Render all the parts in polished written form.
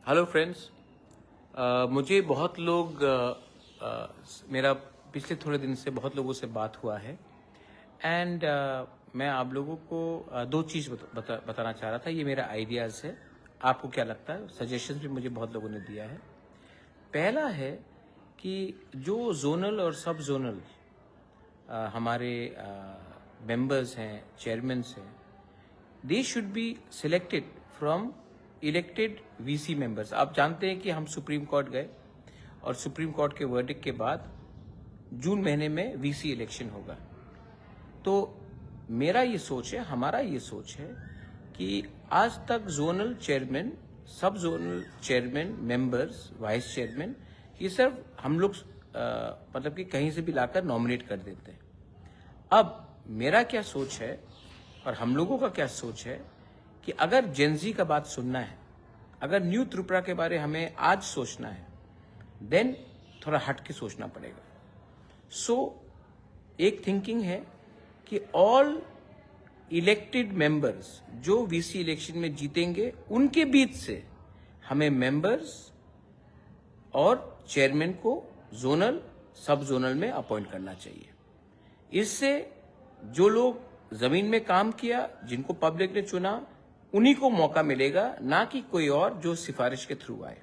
Hello friends. मुझे बहुत लोग मेरा पिछले थोड़े दिन से बहुत लोगों से बात हुआ है एंड मैं आप लोगों को दो चीज़ बताना चाह रहा था। ये मेरा आइडियाज़ है, आपको क्या लगता है? सजेशंस भी मुझे बहुत लोगों ने दिया है। पहला है कि जो जोनल और सब जोनल हमारे मेंबर्स हैं, चेयरमैन्स हैं, they should be selected from elected VC members. आप जानते हैं कि हम सुप्रीम कोर्ट गए और सुप्रीम कोर्ट के वर्डिक्ट के बाद जून महीने में वीसी इलेक्शन होगा। तो मेरा ये सोच है, हमारा ये सोच है कि आज तक जोनल चेयरमैन, सब zonal chairman, members, vice chairman, ये सब हम लोग मतलब कि कहीं से भी लाकर नॉमिनेट कर देते हैं। अब मेरा क्या सोच है और हम लोगों का क्या सोच है कि अगर जेनजी का बात सुनना है, अगर न्यू त्रिपुरा के बारे हमें आज सोचना है, देन थोड़ा हट के सोचना पड़ेगा। एक थिंकिंग है कि ऑल इलेक्टेड मेंबर्स जो वीसी इलेक्शन में जीतेंगे, उनके बीच से हमें मेंबर्स और चेयरमैन को जोनल, सब जोनल में अपॉइंट करना चाहिए। इससे जो लोग जमीन में काम किया, जिनको पब्लिक ने चुना, उन्हीं को मौका मिलेगा, ना कि कोई और जो सिफारिश के थ्रू आए।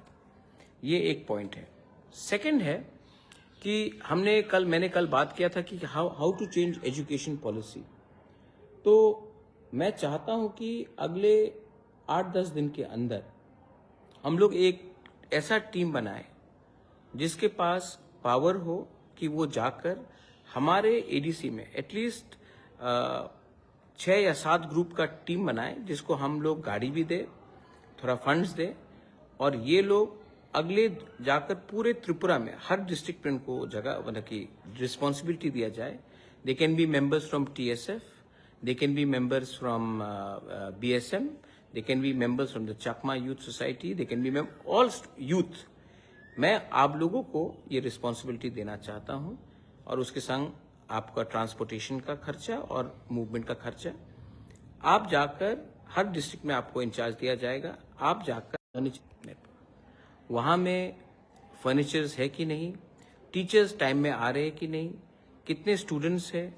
ये एक पॉइंट है। सेकंड है कि मैंने कल बात किया था कि how to change education policy. तो मैं चाहता हूं कि अगले 8-10 दिन के अंदर हम लोग एक ऐसा टीम बनाए जिसके पास पावर हो कि वो जाकर हमारे एडीसी में एटलीस्ट 6 या 7 ग्रुप का टीम बनाए, जिसको हम लोग गाड़ी भी दे, थोड़ा फंड्स दे, और ये लोग अगले जाकर पूरे त्रिपुरा में हर डिस्ट्रिक्ट में उनको जगह मतलब कि रिस्पॉन्सिबिलिटी दिया जाए। They can be members from TSF, they can be members from BSM, they can be members from the Chakma youth society, they can be all youth. मैं आप लोगों को ये रिस्पॉन्सिबिलिटी देना चाहता हूँ और उसके संग आपका ट्रांसपोर्टेशन का खर्चा और मूवमेंट का खर्चा। आप जाकर हर डिस्ट्रिक्ट में आपको इंचार्ज दिया जाएगा। आप जाकर वहाँ में फर्नीचर्स है कि नहीं, टीचर्स टाइम में आ रहे हैं कि नहीं, कितने स्टूडेंट्स हैं,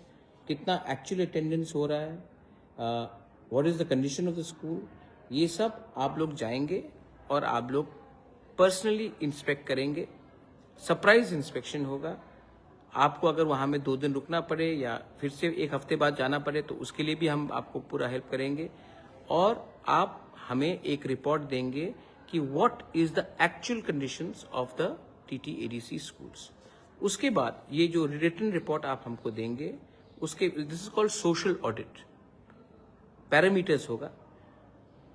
कितना एक्चुअल अटेंडेंस हो रहा है, what is the condition of the school, ये सब आप लोग जाएंगे और आप लोग पर्सनली इंस्पेक्ट करेंगे। सरप्राइज इंस्पेक्शन होगा। आपको अगर वहाँ में 2 दिन रुकना पड़े या फिर से 1 हफ्ते बाद जाना पड़े तो उसके लिए भी हम आपको पूरा हेल्प करेंगे, और आप हमें एक रिपोर्ट देंगे कि what is the actual conditions of the TTADC schools. उसके बाद ये जो रिटन रिपोर्ट आप हमको देंगे, उसके this is called social audit, parameters होगा,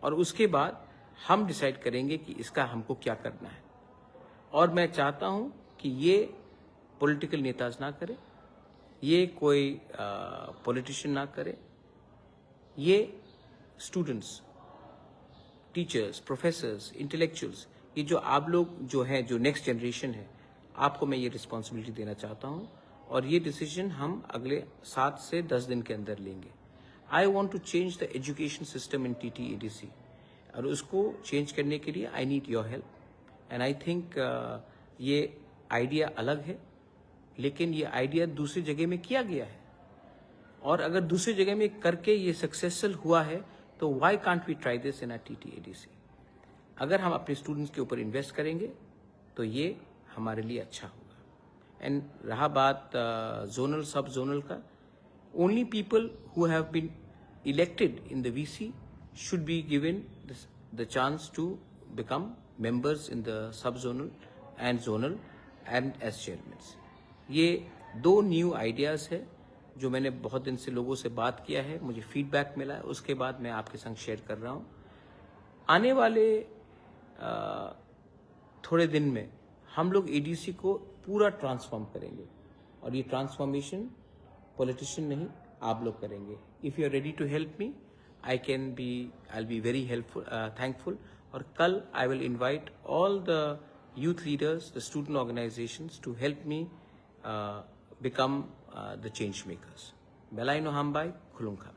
और उसके बाद हम डिसाइड करेंगे कि इसका हमको क्या करना है। और मैं चाहता हूं कि ये पॉलिटिकल नेताज ना करे, ये कोई पॉलिटिशियन ना करे, ये स्टूडेंट्स, टीचर्स, प्रोफेसर्स, इंटेलेक्चुअल्स, ये जो आप लोग जो हैं, जो नेक्स्ट जनरेशन है, आपको मैं ये रिस्पॉन्सिबिलिटी देना चाहता हूँ, और ये डिसीजन हम अगले 7 से 10 दिन के अंदर लेंगे। I want to change the education system in TTADC, और उसको चेंज करने के लिए I need your help, and I think ये आइडिया अलग है, लेकिन ये आइडिया दूसरी जगह में किया गया है, और अगर दूसरी जगह में करके ये सक्सेसफुल हुआ है तो why can't we try this in TTADC। अगर हम अपने स्टूडेंट्स के ऊपर इन्वेस्ट करेंगे तो ये हमारे लिए अच्छा होगा। एंड रहा बात जोनल, सब जोनल का, only people who have been elected in the VC should be given the chance to become members in the sub-zonal and zonal and as chairmen। ये 2 न्यू आइडियाज़ है जो मैंने बहुत दिन से लोगों से बात किया है, मुझे फीडबैक मिला है, उसके बाद मैं आपके संग शेयर कर रहा हूँ। आने वाले थोड़े दिन में हम लोग ADC को पूरा ट्रांसफॉर्म करेंगे, और ये ट्रांसफॉर्मेशन पॉलिटिशियन नहीं, आप लोग करेंगे। If you are ready to help me, I'll be very helpful, thankful। और कल I will invite all the youth leaders, the student organizations to help me become the change makers। Belaino Hambai, Khulungkha।